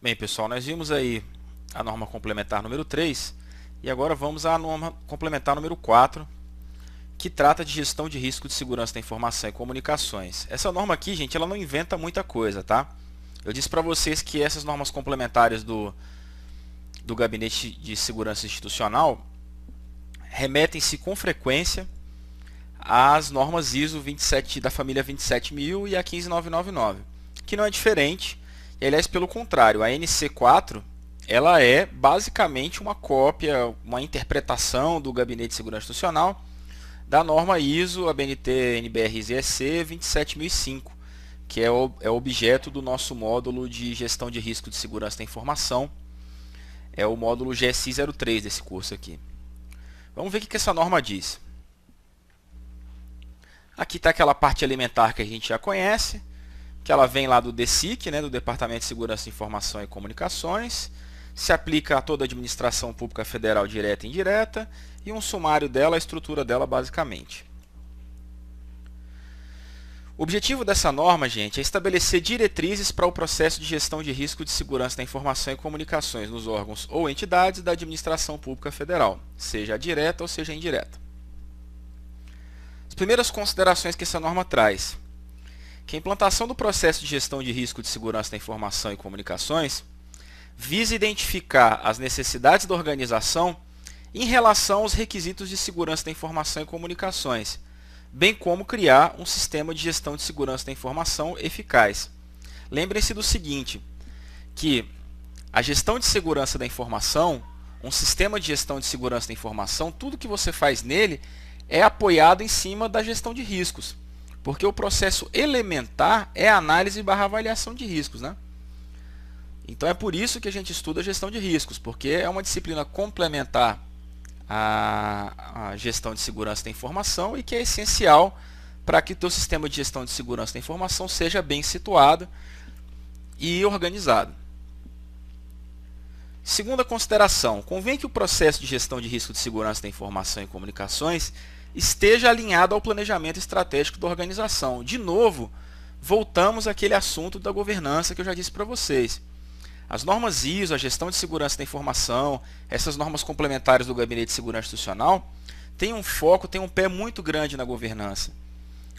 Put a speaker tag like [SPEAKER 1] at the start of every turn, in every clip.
[SPEAKER 1] Bem, pessoal, nós vimos aí a norma complementar número 3 e agora vamos à norma complementar número 4, que trata de gestão de risco de segurança da informação e comunicações. Essa norma aqui, gente, ela não inventa muita coisa, tá? Eu disse para vocês que essas normas complementares do Gabinete de Segurança Institucional remetem-se com frequência às normas ISO 27 da família 27000 e a 15999, que não é diferente. E, aliás, pelo contrário, a NC4 ela é basicamente uma cópia, uma interpretação do Gabinete de Segurança Institucional da norma ISO ABNT NBRs EC 27005, que é objeto do nosso módulo de gestão de risco de segurança da informação. É o módulo GSI 03 desse curso aqui. Vamos ver o que essa norma diz. Aqui está aquela parte alimentar que a gente já conhece, que ela vem lá do DSIC, né, do Departamento de Segurança de Informação e Comunicações, se aplica a toda a administração pública federal direta e indireta, e um sumário dela, a estrutura dela basicamente. O objetivo dessa norma, gente, é estabelecer diretrizes para o processo de gestão de risco de segurança da informação e comunicações nos órgãos ou entidades da administração pública federal, seja direta ou seja indireta. As primeiras considerações que essa norma traz: que a implantação do processo de gestão de risco de segurança da informação e comunicações visa identificar as necessidades da organização em relação aos requisitos de segurança da informação e comunicações, bem como criar um sistema de gestão de segurança da informação eficaz. Lembrem-se do seguinte, que a gestão de segurança da informação, um sistema de gestão de segurança da informação, tudo que você faz nele é apoiado em cima da gestão de riscos, porque o processo elementar é a análise / avaliação de riscos, né? Então é por isso que a gente estuda a gestão de riscos, porque é uma disciplina complementar à gestão de segurança da informação e que é essencial para que o teu sistema de gestão de segurança da informação seja bem situado e organizado. Segunda consideração: convém que o processo de gestão de risco de segurança da informação e comunicações esteja alinhado ao planejamento estratégico da organização. De novo, voltamos àquele assunto da governança que eu já disse para vocês. As normas ISO, a gestão de segurança da informação, essas normas complementares do Gabinete de Segurança Institucional, têm um foco, têm um pé muito grande na governança.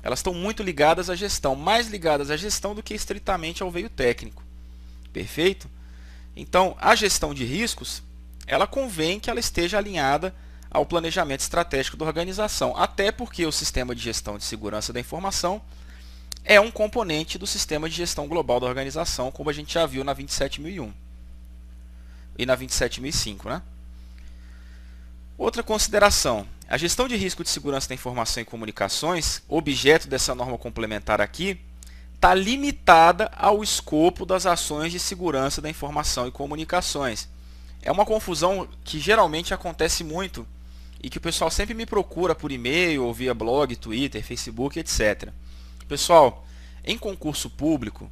[SPEAKER 1] Elas estão muito ligadas à gestão, mais ligadas à gestão do que estritamente ao veio técnico. Perfeito? Então, a gestão de riscos, ela convém que ela esteja alinhada ao planejamento estratégico da organização, até porque o sistema de gestão de segurança da informação é um componente do sistema de gestão global da organização, como a gente já viu na 27001 e na 27005, né? Outra consideração: a gestão de risco de segurança da informação e comunicações, objeto dessa norma complementar aqui, está limitada ao escopo das ações de segurança da informação e comunicações. É uma confusão que geralmente acontece muito e que o pessoal sempre me procura por e-mail, ou via blog, Twitter, Facebook, etc. Pessoal, em concurso público,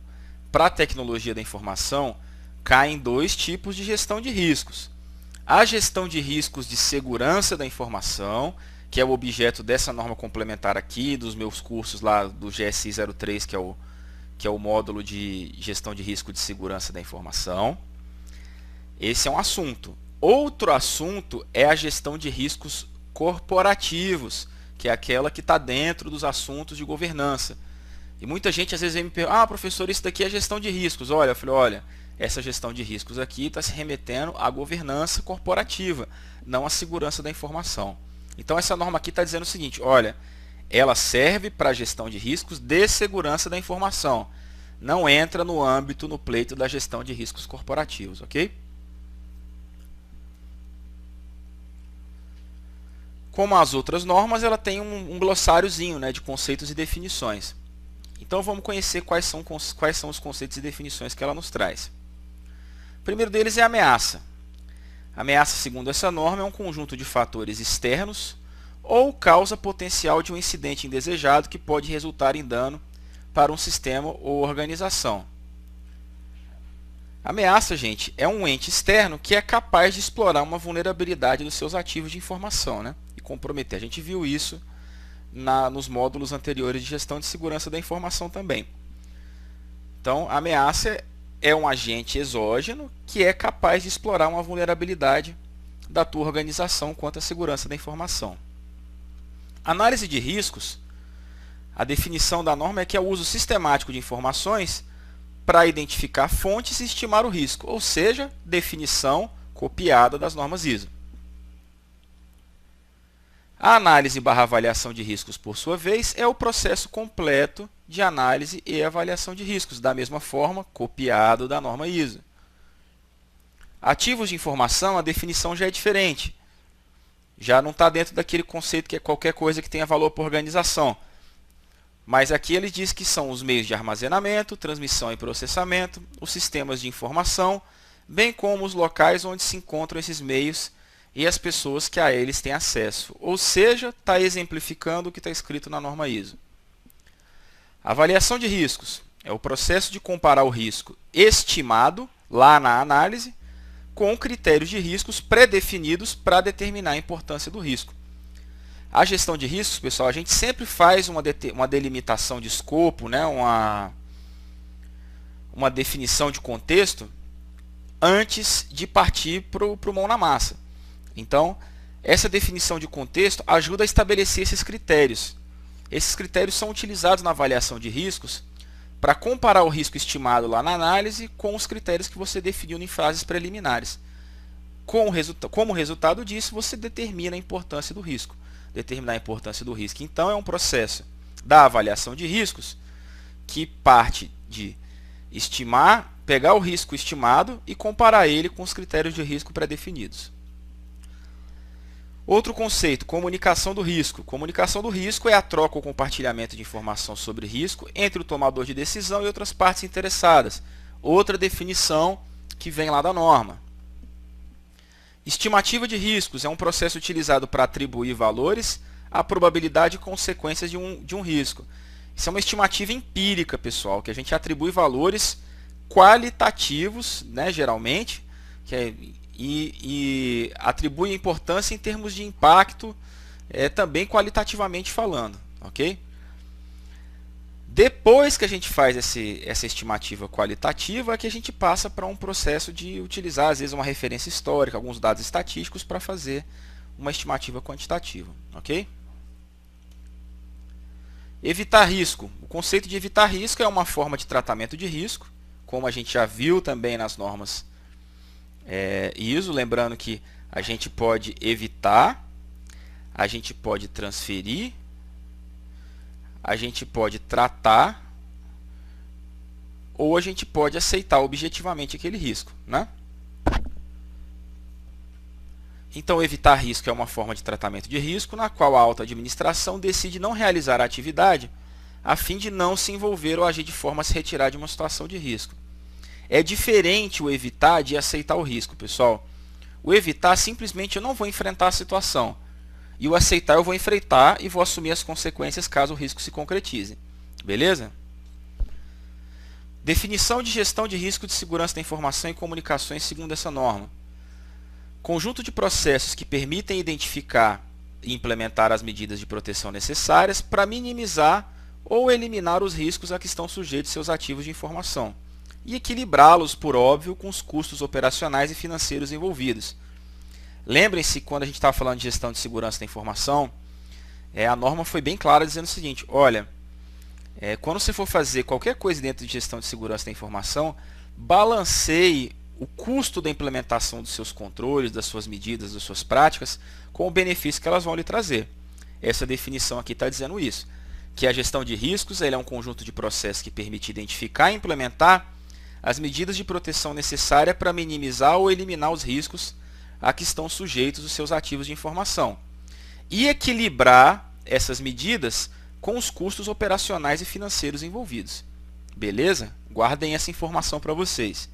[SPEAKER 1] para a tecnologia da informação, caem dois tipos de gestão de riscos. A gestão de riscos de segurança da informação, que é o objeto dessa norma complementar aqui, dos meus cursos lá do GSI 03, que é o módulo de gestão de risco de segurança da informação. Esse é um assunto. Outro assunto é a gestão de riscos corporativos, que é aquela que está dentro dos assuntos de governança. E muita gente às vezes vem me perguntar: professor, isso daqui é gestão de riscos. Olha, eu falei, olha, essa gestão de riscos aqui está se remetendo à governança corporativa, não à segurança da informação. Então essa norma aqui está dizendo o seguinte: olha, ela serve para a gestão de riscos de segurança da informação, não entra no âmbito, no pleito da gestão de riscos corporativos, ok? Como as outras normas, ela tem um glossáriozinho, né, de conceitos e definições. Então vamos conhecer quais são os conceitos e definições que ela nos traz. O primeiro deles é a ameaça. A ameaça, segundo essa norma, é um conjunto de fatores externos ou causa potencial de um incidente indesejado que pode resultar em dano para um sistema ou organização. A ameaça, gente, é um ente externo que é capaz de explorar uma vulnerabilidade dos seus ativos de informação, né, e comprometer. A gente viu isso nos módulos anteriores de gestão de segurança da informação também. Então, a ameaça é um agente exógeno que é capaz de explorar uma vulnerabilidade da tua organização quanto à segurança da informação. Análise de riscos, a definição da norma é que é o uso sistemático de informações para identificar fontes e estimar o risco, ou seja, definição copiada das normas ISO. A análise / avaliação de riscos, por sua vez, é o processo completo de análise e avaliação de riscos, da mesma forma, copiado da norma ISO. Ativos de informação, a definição já é diferente. Já não está dentro daquele conceito que é qualquer coisa que tenha valor para a organização. Mas aqui ele diz que são os meios de armazenamento, transmissão e processamento, os sistemas de informação, bem como os locais onde se encontram esses meios e as pessoas que a eles têm acesso. Ou seja, está exemplificando o que está escrito na norma ISO. Avaliação de riscos é o processo de comparar o risco estimado, lá na análise, com critérios de riscos pré-definidos para determinar a importância do risco. A gestão de riscos, pessoal, a gente sempre faz uma delimitação de escopo, né? uma definição de contexto antes de partir para o mão na massa. Então, essa definição de contexto ajuda a estabelecer esses critérios. Esses critérios são utilizados na avaliação de riscos para comparar o risco estimado lá na análise com os critérios que você definiu em fases preliminares. Como resultado disso, você determina a importância do risco. Determinar a importância do risco. Então, é um processo da avaliação de riscos que parte de estimar, pegar o risco estimado e comparar ele com os critérios de risco pré-definidos. Outro conceito, comunicação do risco. Comunicação do risco é a troca ou compartilhamento de informação sobre risco entre o tomador de decisão e outras partes interessadas. Outra definição que vem lá da norma. Estimativa de riscos é um processo utilizado para atribuir valores à probabilidade e consequências de um risco. Isso é uma estimativa empírica, pessoal, que a gente atribui valores qualitativos, né, geralmente, e atribui importância em termos de impacto, também qualitativamente falando, ok? Depois que a gente faz essa estimativa qualitativa, é que a gente passa para um processo de utilizar, às vezes, uma referência histórica, alguns dados estatísticos para fazer uma estimativa quantitativa, ok? Evitar risco. O conceito de evitar risco é uma forma de tratamento de risco, como a gente já viu também nas normas ISO, lembrando que a gente pode evitar, a gente pode transferir, a gente pode tratar ou a gente pode aceitar objetivamente aquele risco, né? Então, evitar risco é uma forma de tratamento de risco na qual a alta administração decide não realizar a atividade a fim de não se envolver ou agir de forma a se retirar de uma situação de risco. É diferente o evitar de aceitar o risco, pessoal. O evitar, simplesmente eu não vou enfrentar a situação. E o aceitar, eu vou enfrentar e vou assumir as consequências caso o risco se concretize. Beleza? Definição de gestão de risco de segurança da informação e comunicações segundo essa norma. Conjunto de processos que permitem identificar e implementar as medidas de proteção necessárias para minimizar ou eliminar os riscos a que estão sujeitos seus ativos de informação e equilibrá-los, por óbvio, com os custos operacionais e financeiros envolvidos. Lembrem-se, quando a gente estava falando de gestão de segurança da informação, a norma foi bem clara dizendo o seguinte: olha, quando você for fazer qualquer coisa dentro de gestão de segurança da informação, balanceie o custo da implementação dos seus controles, das suas medidas, das suas práticas, com o benefício que elas vão lhe trazer. Essa definição aqui está dizendo isso, que a gestão de riscos é um conjunto de processos que permite identificar e implementar as medidas de proteção necessárias para minimizar ou eliminar os riscos a que estão sujeitos os seus ativos de informação e equilibrar essas medidas com os custos operacionais e financeiros envolvidos. Beleza? Guardem essa informação para vocês.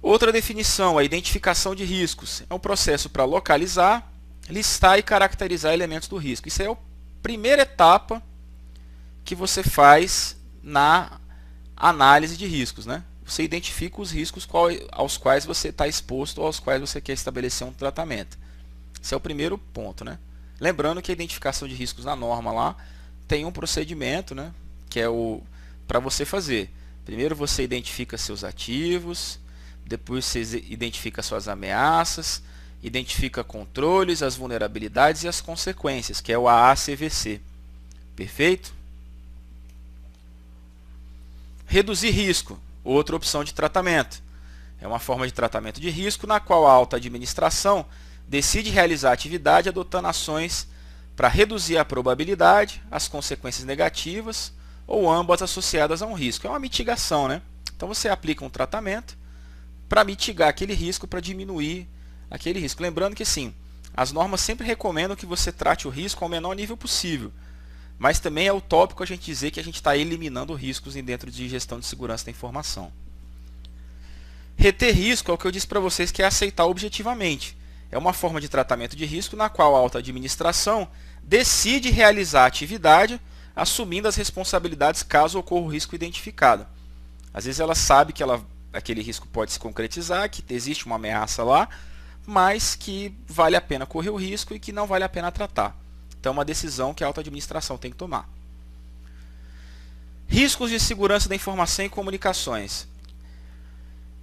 [SPEAKER 1] Outra definição, a identificação de riscos. É um processo para localizar, listar e caracterizar elementos do risco. Isso é a primeira etapa que você faz na análise de riscos, né? Você identifica os riscos aos quais você está exposto ou aos quais você quer estabelecer um tratamento. Esse é o primeiro ponto, né? Lembrando que a identificação de riscos na norma lá tem um procedimento, né? Que é para você fazer. Primeiro você identifica seus ativos, depois você identifica suas ameaças, identifica controles, as vulnerabilidades e as consequências, que é o AACVC. Perfeito? Reduzir risco, outra opção de tratamento. É uma forma de tratamento de risco na qual a alta administração decide realizar a atividade adotando ações para reduzir a probabilidade, as consequências negativas ou ambas associadas a um risco. É uma mitigação, né? Então você aplica um tratamento para mitigar aquele risco, para diminuir aquele risco. Lembrando que sim, as normas sempre recomendam que você trate o risco ao menor nível possível, mas também é utópico a gente dizer que a gente está eliminando riscos dentro de gestão de segurança da informação. Reter risco é o que eu disse para vocês, que é aceitar objetivamente. É uma forma de tratamento de risco na qual a alta administração decide realizar a atividade assumindo as responsabilidades caso ocorra o risco identificado. Às vezes ela sabe que aquele risco pode se concretizar, que existe uma ameaça lá, mas que vale a pena correr o risco e que não vale a pena tratar. Então é uma decisão que a alta administração tem que tomar. Riscos de segurança da informação e comunicações.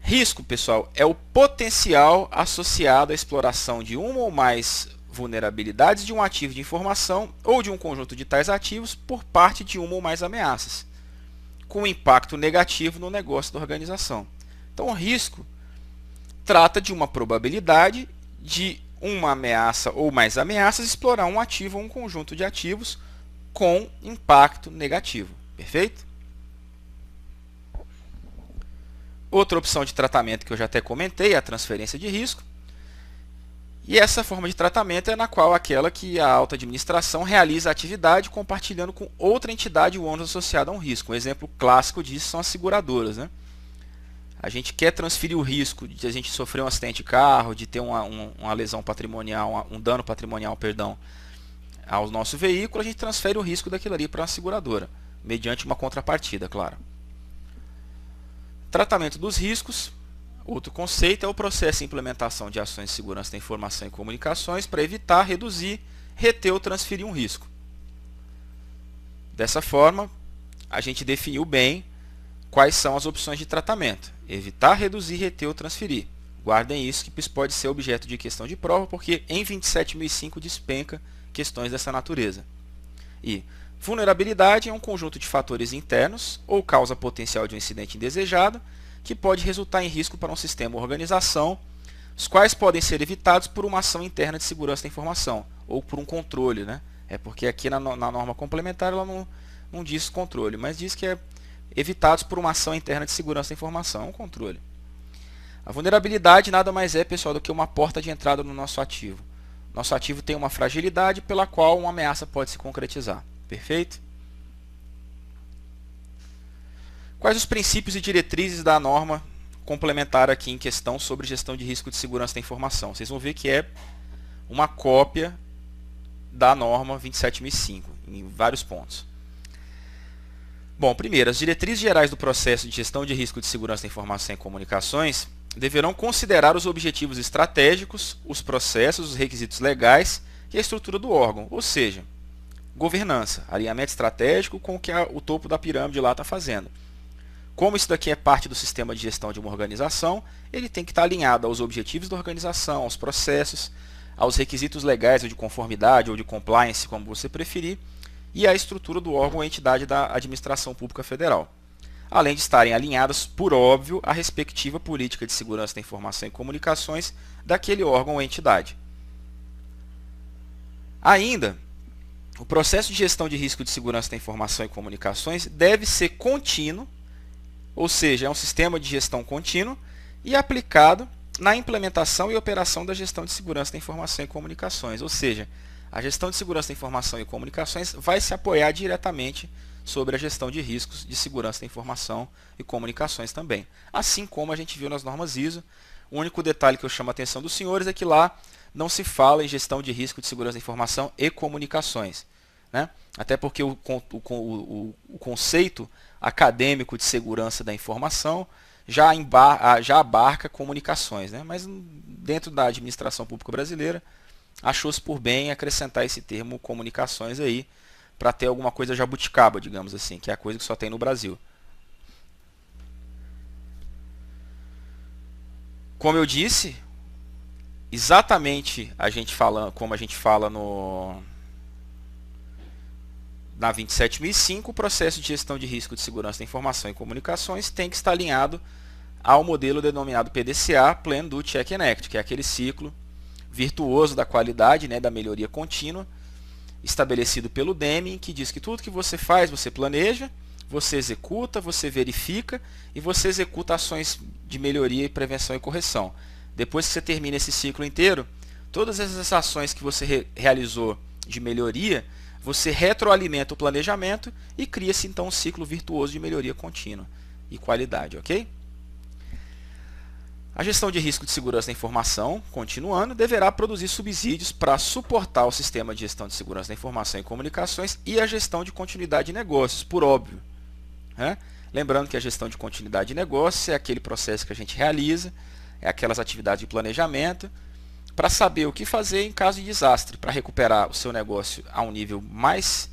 [SPEAKER 1] Risco, pessoal, é o potencial associado à exploração de uma ou mais vulnerabilidades de um ativo de informação ou de um conjunto de tais ativos por parte de uma ou mais ameaças, com impacto negativo no negócio da organização. Então, o risco trata de uma probabilidade de uma ameaça ou mais ameaças explorar um ativo ou um conjunto de ativos com impacto negativo. Perfeito? Outra opção de tratamento que eu já até comentei é a transferência de risco. E essa forma de tratamento é na qual aquela que a alta administração realiza a atividade compartilhando com outra entidade o ônus associado a um risco. Um exemplo clássico disso são as seguradoras, né? A gente quer transferir o risco de a gente sofrer um acidente de carro, de ter uma lesão patrimonial, um dano patrimonial, perdão, ao nosso veículo, a gente transfere o risco daquilo ali para uma seguradora, mediante uma contrapartida, claro. Tratamento dos riscos. Outro conceito é o processo de implementação de ações de segurança da informação e comunicações para evitar, reduzir, reter ou transferir um risco. Dessa forma, a gente definiu bem quais são as opções de tratamento. Evitar, reduzir, reter ou transferir. Guardem isso, que isso pode ser objeto de questão de prova, porque em 27.005 despenca questões dessa natureza. E vulnerabilidade é um conjunto de fatores internos ou causa potencial de um incidente indesejado que pode resultar em risco para um sistema ou organização, os quais podem ser evitados por uma ação interna de segurança da informação ou por um controle, né? É porque aqui na norma complementar ela não diz controle, mas diz que é evitados por uma ação interna de segurança da informação, é um controle. A vulnerabilidade nada mais é, pessoal, do que uma porta de entrada no nosso ativo. Nosso ativo tem uma fragilidade pela qual uma ameaça pode se concretizar. Perfeito? Quais os princípios e diretrizes da norma complementar aqui em questão sobre gestão de risco de segurança da informação? Vocês vão ver que é uma cópia da norma 27.005 em vários pontos. Bom, primeiro, as diretrizes gerais do processo de gestão de risco de segurança da informação e comunicações deverão considerar os objetivos estratégicos, os processos, os requisitos legais e a estrutura do órgão, ou seja, governança, alinhamento estratégico com o que o topo da pirâmide lá está fazendo. Como isso daqui é parte do sistema de gestão de uma organização, ele tem que estar alinhado aos objetivos da organização, aos processos, aos requisitos legais ou de conformidade ou de compliance, como você preferir, e à estrutura do órgão ou entidade da administração pública federal. Além de estarem alinhadas, por óbvio, à respectiva política de segurança da informação e comunicações daquele órgão ou entidade. Ainda, o processo de gestão de risco de segurança da informação e comunicações deve ser contínuo, ou seja, é um sistema de gestão contínuo e aplicado na implementação e operação da gestão de segurança da informação e comunicações. Ou seja, a gestão de segurança da informação e comunicações vai se apoiar diretamente sobre a gestão de riscos de segurança da informação e comunicações também. Assim como a gente viu nas normas ISO, o único detalhe que eu chamo a atenção dos senhores é que lá não se fala em gestão de risco de segurança da informação e comunicações, né? Até porque o conceito acadêmico de segurança da informação já abarca comunicações, né? Mas dentro da administração pública brasileira, achou-se por bem acrescentar esse termo comunicações aí, para ter alguma coisa jabuticaba, digamos assim, que é a coisa que só tem no Brasil. Como eu disse, exatamente como a gente fala na 27005, o processo de gestão de risco de segurança da informação e comunicações tem que estar alinhado ao modelo denominado PDCA, Plan, Do, Check and Act, que é aquele ciclo virtuoso da qualidade, né, da melhoria contínua, estabelecido pelo Deming, que diz que tudo que você faz, você planeja, você executa, você verifica e você executa ações de melhoria e prevenção e correção. Depois que você termina esse ciclo inteiro, todas essas ações que você realizou de melhoria, você retroalimenta o planejamento e cria-se então um ciclo virtuoso de melhoria contínua e qualidade, ok? A gestão de risco de segurança da informação, continuando, deverá produzir subsídios para suportar o sistema de gestão de segurança da informação e comunicações e a gestão de continuidade de negócios, por óbvio, né? Lembrando que a gestão de continuidade de negócios é aquele processo que a gente realiza, é aquelas atividades de planejamento, para saber o que fazer em caso de desastre, para recuperar o seu negócio a um nível mais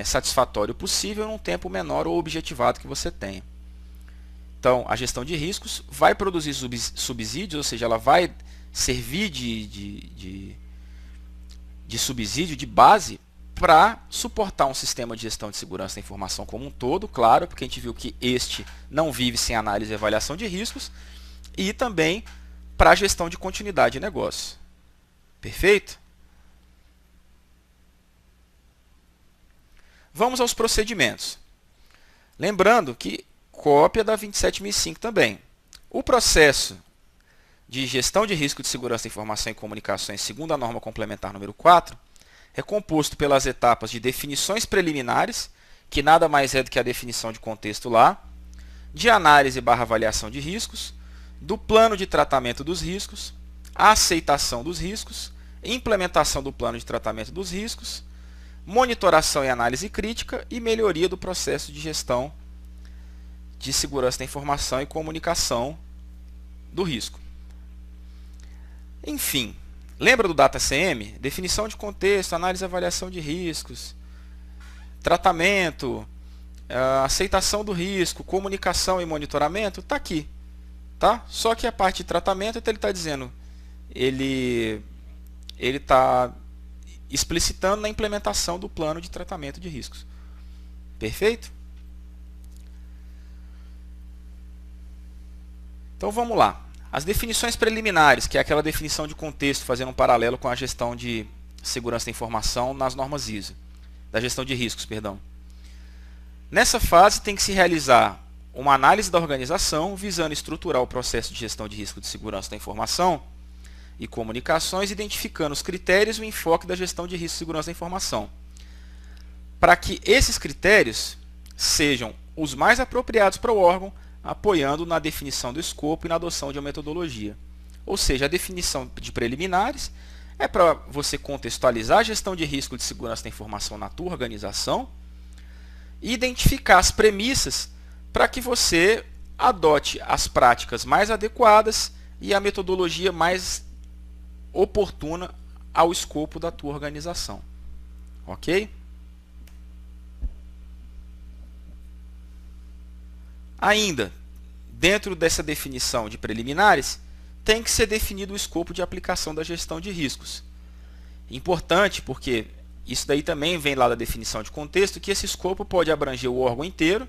[SPEAKER 1] satisfatório possível, num tempo menor ou objetivado que você tenha. Então, a gestão de riscos vai produzir subsídios, ou seja, ela vai servir de subsídio, de base, para suportar um sistema de gestão de segurança da informação como um todo, claro, porque a gente viu que este não vive sem análise e avaliação de riscos, e também para a gestão de continuidade de negócio. Perfeito? Vamos aos procedimentos. Lembrando que cópia da 27005 também. O processo de gestão de risco de segurança da informação e comunicações, segundo a norma complementar número 4, é composto pelas etapas de definições preliminares, que nada mais é do que a definição de contexto lá, de análise / avaliação de riscos, do plano de tratamento dos riscos, a aceitação dos riscos, implementação do plano de tratamento dos riscos, monitoração e análise crítica e melhoria do processo de gestão de segurança da informação e comunicação do risco. Enfim, lembra do DataCM? Definição de contexto, análise e avaliação de riscos, tratamento, aceitação do risco, comunicação e monitoramento, está aqui. Tá? Só que a parte de tratamento, ele está dizendo, ele está explicitando na implementação do plano de tratamento de riscos. Perfeito? Então vamos lá. As definições preliminares, que é aquela definição de contexto, fazendo um paralelo com a gestão de segurança da informação nas normas ISO, da gestão de riscos, perdão. Nessa fase tem que se realizar uma análise da organização visando estruturar o processo de gestão de risco de segurança da informação e comunicações, identificando os critérios e o enfoque da gestão de risco de segurança da informação, para que esses critérios sejam os mais apropriados para o órgão, apoiando na definição do escopo e na adoção de uma metodologia. Ou seja, a definição de preliminares é para você contextualizar a gestão de risco de segurança da informação na tua organização e identificar as premissas para que você adote as práticas mais adequadas e a metodologia mais oportuna ao escopo da tua organização. Ok? Ainda, dentro dessa definição de preliminares, tem que ser definido o escopo de aplicação da gestão de riscos. Importante porque isso daí também vem lá da definição de contexto, que esse escopo pode abranger o órgão inteiro,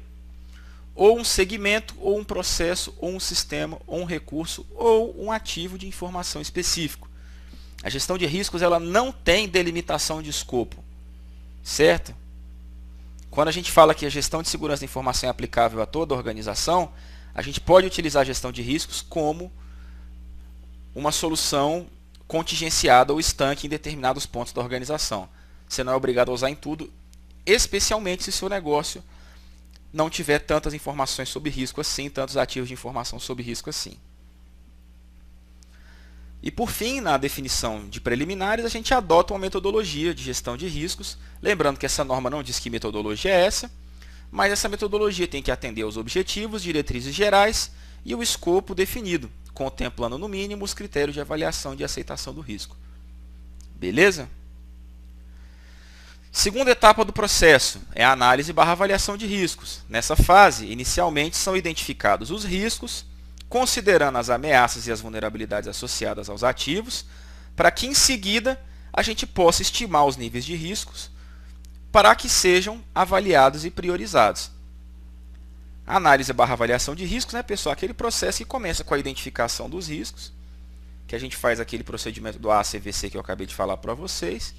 [SPEAKER 1] ou um segmento, ou um processo, ou um sistema, ou um recurso, ou um ativo de informação específico. A gestão de riscos ela não tem delimitação de escopo, certo? Quando a gente fala que a gestão de segurança da informação é aplicável a toda a organização, a gente pode utilizar a gestão de riscos como uma solução contingenciada ou estanque em determinados pontos da organização. Você não é obrigado a usar em tudo, especialmente se o seu negócio não tiver tantas informações sobre risco assim, tantos ativos de informação sobre risco assim. E por fim, na definição de preliminares, a gente adota uma metodologia de gestão de riscos, lembrando que essa norma não diz que metodologia é essa, mas essa metodologia tem que atender aos objetivos, diretrizes gerais e o escopo definido, contemplando no mínimo os critérios de avaliação e de aceitação do risco. Beleza? Segunda etapa do processo é a análise / avaliação de riscos. Nessa fase, inicialmente são identificados os riscos, considerando as ameaças e as vulnerabilidades associadas aos ativos, para que em seguida a gente possa estimar os níveis de riscos para que sejam avaliados e priorizados. A análise / avaliação de riscos, né, pessoal, aquele processo que começa com a identificação dos riscos, que a gente faz aquele procedimento do ACVC que eu acabei de falar para vocês.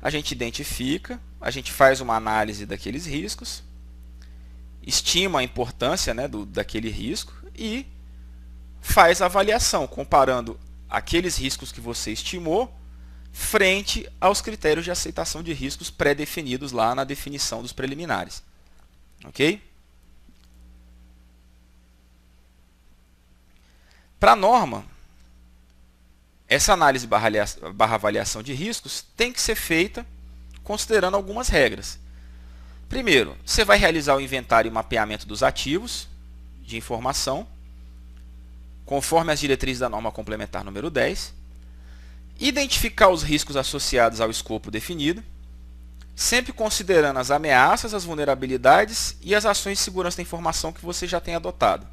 [SPEAKER 1] A gente identifica, a gente faz uma análise daqueles riscos, estima a importância, né, daquele risco e faz a avaliação, comparando aqueles riscos que você estimou frente aos critérios de aceitação de riscos pré-definidos lá na definição dos preliminares. Ok? Para a norma, essa análise / avaliação de riscos tem que ser feita considerando algumas regras. Primeiro, você vai realizar o inventário e mapeamento dos ativos de informação, conforme as diretrizes da norma complementar número 10, identificar os riscos associados ao escopo definido, sempre considerando as ameaças, as vulnerabilidades e as ações de segurança da informação que você já tem adotado.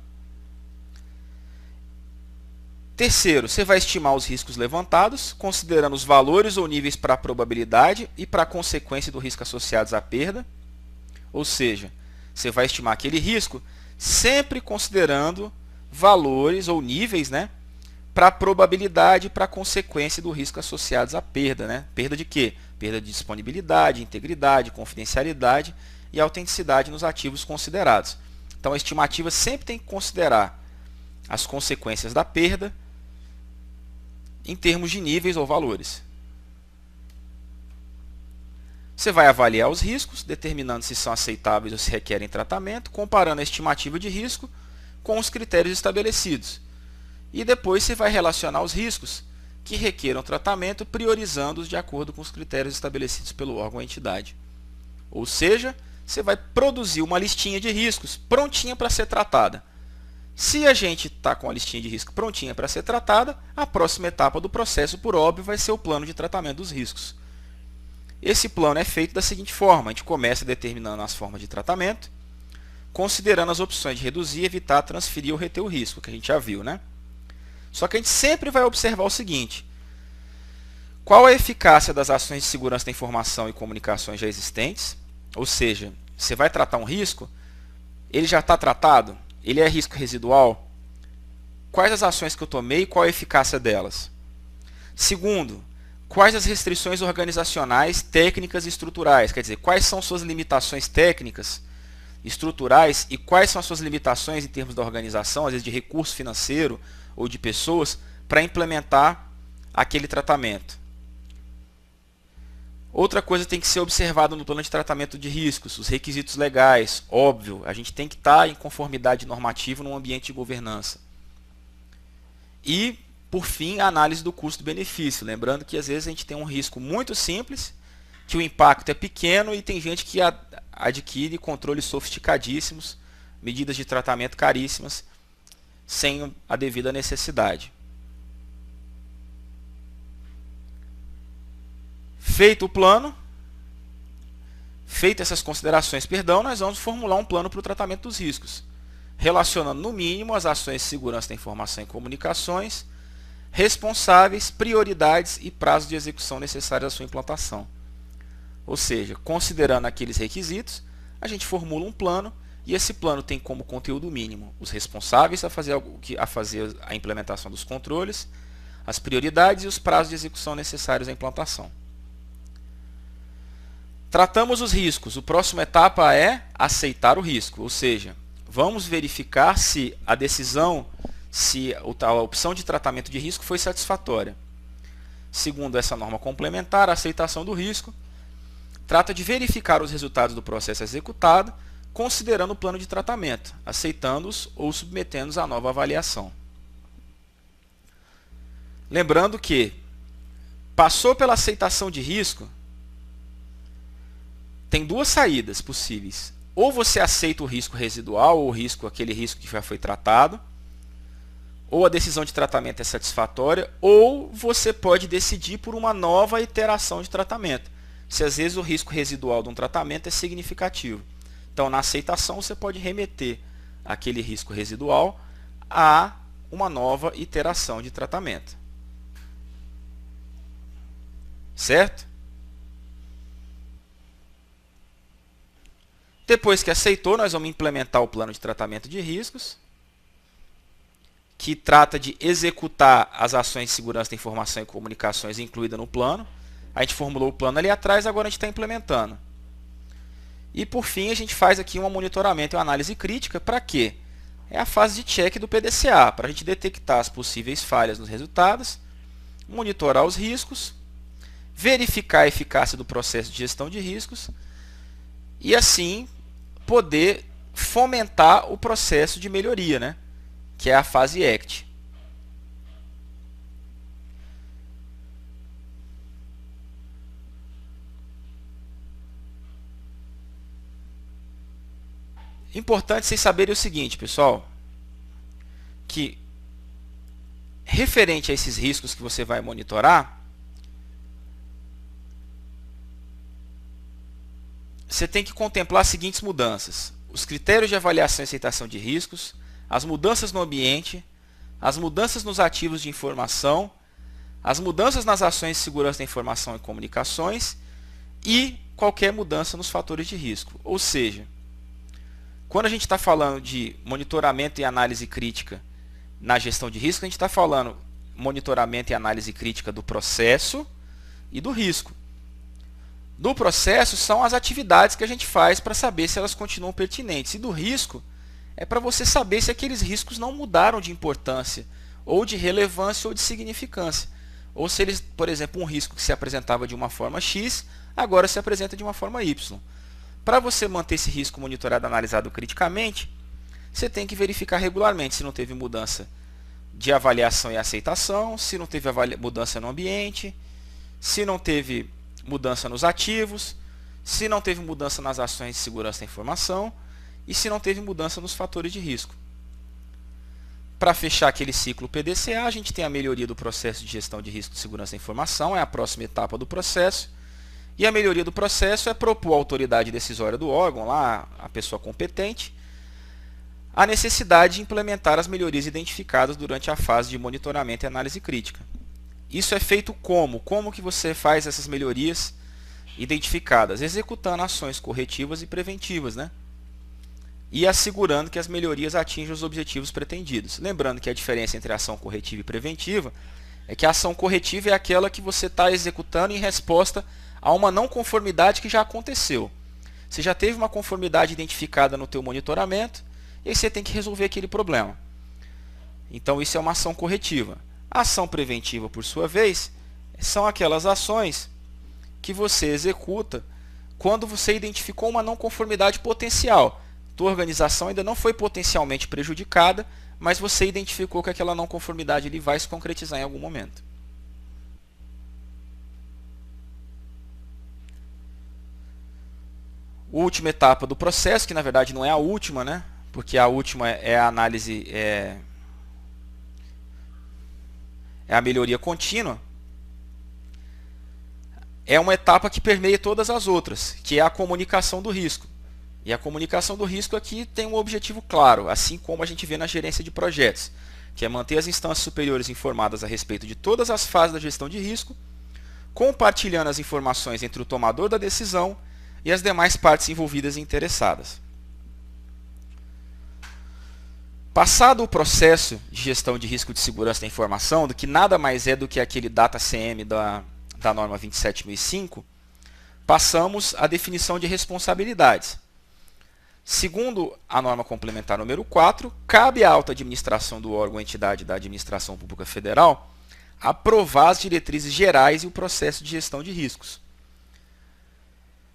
[SPEAKER 1] Terceiro, você vai estimar os riscos levantados, considerando os valores ou níveis para a probabilidade e para a consequência do risco associados à perda. Ou seja, você vai estimar aquele risco sempre considerando valores ou níveis, né, para a probabilidade e para a consequência do risco associados à perda. Né? Perda de quê? Perda de disponibilidade, integridade, confidencialidade e autenticidade nos ativos considerados. Então, a estimativa sempre tem que considerar as consequências da perda em termos de níveis ou valores. Você vai avaliar os riscos, determinando se são aceitáveis ou se requerem tratamento, comparando a estimativa de risco com os critérios estabelecidos. E depois você vai relacionar os riscos que requeram tratamento, priorizando-os de acordo com os critérios estabelecidos pelo órgão ou entidade. Ou seja, você vai produzir uma listinha de riscos prontinha para ser tratada. Se a gente está com a listinha de risco prontinha para ser tratada, a próxima etapa do processo, por óbvio, vai ser o plano de tratamento dos riscos. Esse plano é feito da seguinte forma: a gente começa determinando as formas de tratamento, considerando as opções de reduzir, evitar, transferir ou reter o risco, que a gente já viu, né? Só que a gente sempre vai observar o seguinte: qual a eficácia das ações de segurança da informação e comunicações já existentes? Ou seja, você vai tratar um risco, ele já está tratado? Ele é risco residual? Quais as ações que eu tomei e qual a eficácia delas? Segundo, quais as restrições organizacionais, técnicas e estruturais? Quer dizer, quais são suas limitações técnicas, estruturais e quais são as suas limitações em termos da organização, às vezes de recurso financeiro ou de pessoas, para implementar aquele tratamento? Outra coisa tem que ser observada no plano de tratamento de riscos, os requisitos legais, óbvio, a gente tem que estar em conformidade normativa num ambiente de governança. E, por fim, a análise do custo-benefício, lembrando que às vezes a gente tem um risco muito simples, que o impacto é pequeno e tem gente que adquire controles sofisticadíssimos, medidas de tratamento caríssimas, sem a devida necessidade. Feito o plano, feitas essas considerações, nós vamos formular um plano para o tratamento dos riscos, relacionando no mínimo as ações de segurança da informação e comunicações, responsáveis, prioridades e prazos de execução necessários à sua implantação. Ou seja, considerando aqueles requisitos, a gente formula um plano e esse plano tem como conteúdo mínimo os responsáveis a fazer a implementação dos controles, as prioridades e os prazos de execução necessários à implantação. Tratamos os riscos. A próxima etapa é aceitar o risco, ou seja, vamos verificar se a decisão, se a opção de tratamento de risco foi satisfatória. Segundo essa norma complementar, a aceitação do risco trata de verificar os resultados do processo executado, considerando o plano de tratamento, aceitando-os ou submetendo-os à nova avaliação. Lembrando que passou pela aceitação de risco, tem duas saídas possíveis. Ou você aceita o risco residual, ou aquele risco que já foi tratado, ou a decisão de tratamento é satisfatória, ou você pode decidir por uma nova iteração de tratamento, se às vezes o risco residual de um tratamento é significativo. Então, na aceitação, você pode remeter aquele risco residual a uma nova iteração de tratamento. Certo? Depois que aceitou, nós vamos implementar o plano de tratamento de riscos, que trata de executar as ações de segurança da informação e comunicações incluídas no plano. A gente formulou o plano ali atrás, agora a gente está implementando. E por fim, a gente faz aqui um monitoramento e uma análise crítica. Para quê? É a fase de check do PDCA, para a gente detectar as possíveis falhas nos resultados, monitorar os riscos, verificar a eficácia do processo de gestão de riscos e assim poder fomentar o processo de melhoria, né? Que é a fase ACT. Importante vocês saberem o seguinte, pessoal, que referente a esses riscos que você vai monitorar, você tem que contemplar as seguintes mudanças: os critérios de avaliação e aceitação de riscos, as mudanças no ambiente, as mudanças nos ativos de informação, as mudanças nas ações de segurança da informação e comunicações e qualquer mudança nos fatores de risco. Ou seja, quando a gente está falando de monitoramento e análise crítica na gestão de risco, a gente está falando monitoramento e análise crítica do processo e do risco. Do processo são as atividades que a gente faz para saber se elas continuam pertinentes. E do risco é para você saber se aqueles riscos não mudaram de importância, ou de relevância, ou de significância. Ou se eles, por exemplo, um risco que se apresentava de uma forma X, agora se apresenta de uma forma Y. Para você manter esse risco monitorado e analisado criticamente, você tem que verificar regularmente se não teve mudança de avaliação e aceitação, se não teve mudança no ambiente, se não teve mudança nos ativos, se não teve mudança nas ações de segurança da informação e se não teve mudança nos fatores de risco. Para fechar aquele ciclo PDCA, a gente tem a melhoria do processo de gestão de risco de segurança da informação, é a próxima etapa do processo. E a melhoria do processo é propor à autoridade decisória do órgão, lá a pessoa competente, a necessidade de implementar as melhorias identificadas durante a fase de monitoramento e análise crítica. Isso é feito como? Como que você faz essas melhorias identificadas? Executando ações corretivas e preventivas, né? E assegurando que as melhorias atinjam os objetivos pretendidos. Lembrando que a diferença entre ação corretiva e preventiva é que a ação corretiva é aquela que você está executando em resposta a uma não conformidade que já aconteceu. Você já teve uma conformidade identificada no teu monitoramento e aí você tem que resolver aquele problema. Então isso é uma ação corretiva. A ação preventiva, por sua vez, são aquelas ações que você executa quando você identificou uma não conformidade potencial. Tua organização ainda não foi potencialmente prejudicada, mas você identificou que aquela não conformidade ali vai se concretizar em algum momento. A última etapa do processo, que na verdade não é a última, né? Porque a última é a análise, é a melhoria contínua, é uma etapa que permeia todas as outras, que é a comunicação do risco. E a comunicação do risco aqui tem um objetivo claro, assim como a gente vê na gerência de projetos, que é manter as instâncias superiores informadas a respeito de todas as fases da gestão de risco, compartilhando as informações entre o tomador da decisão e as demais partes envolvidas e interessadas. Passado o processo de gestão de risco de segurança da informação, do que nada mais é do que aquele DataCM da norma 27005, passamos à definição de responsabilidades. Segundo a norma complementar número 4, cabe à alta administração do órgão ou entidade da administração pública federal aprovar as diretrizes gerais e o processo de gestão de riscos,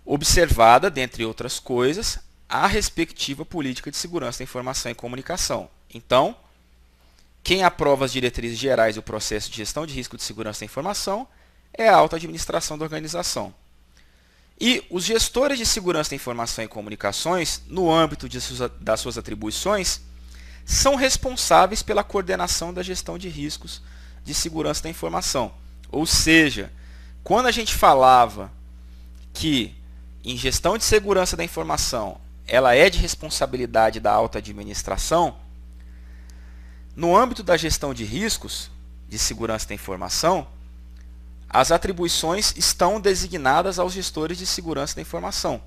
[SPEAKER 1] observada, dentre outras coisas, a respectiva política de segurança da informação e comunicação. Então, quem aprova as diretrizes gerais e o processo de gestão de risco de segurança da informação é a alta administração da organização. E os gestores de segurança da informação e comunicações, no âmbito das suas atribuições, são responsáveis pela coordenação da gestão de riscos de segurança da informação. Ou seja, quando a gente falava que em gestão de segurança da informação ela é de responsabilidade da alta administração, No âmbito da gestão de riscos de segurança da informação, as atribuições estão designadas aos gestores de segurança da informação,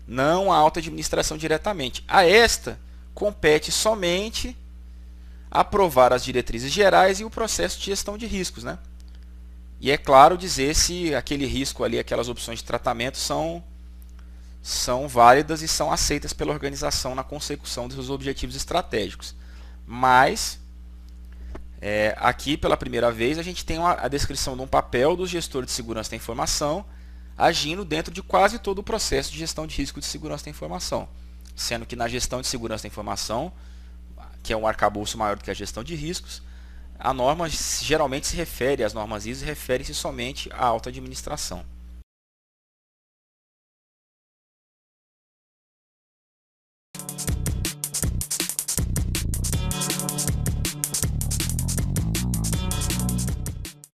[SPEAKER 1] não à alta administração diretamente. A esta compete somente aprovar as diretrizes gerais e o processo de gestão de riscos, né? E é claro dizer se aquele risco ali, aquelas opções de tratamento são válidas e são aceitas pela organização na consecução dos seus objetivos estratégicos. Mas, aqui pela primeira vez, a gente tem a descrição de um papel do gestor de segurança da informação agindo dentro de quase todo o processo de gestão de risco de segurança da informação. Sendo que na gestão de segurança da informação, que é um arcabouço maior do que a gestão de riscos, a norma geralmente se refere, as normas ISO referem-se somente à alta administração.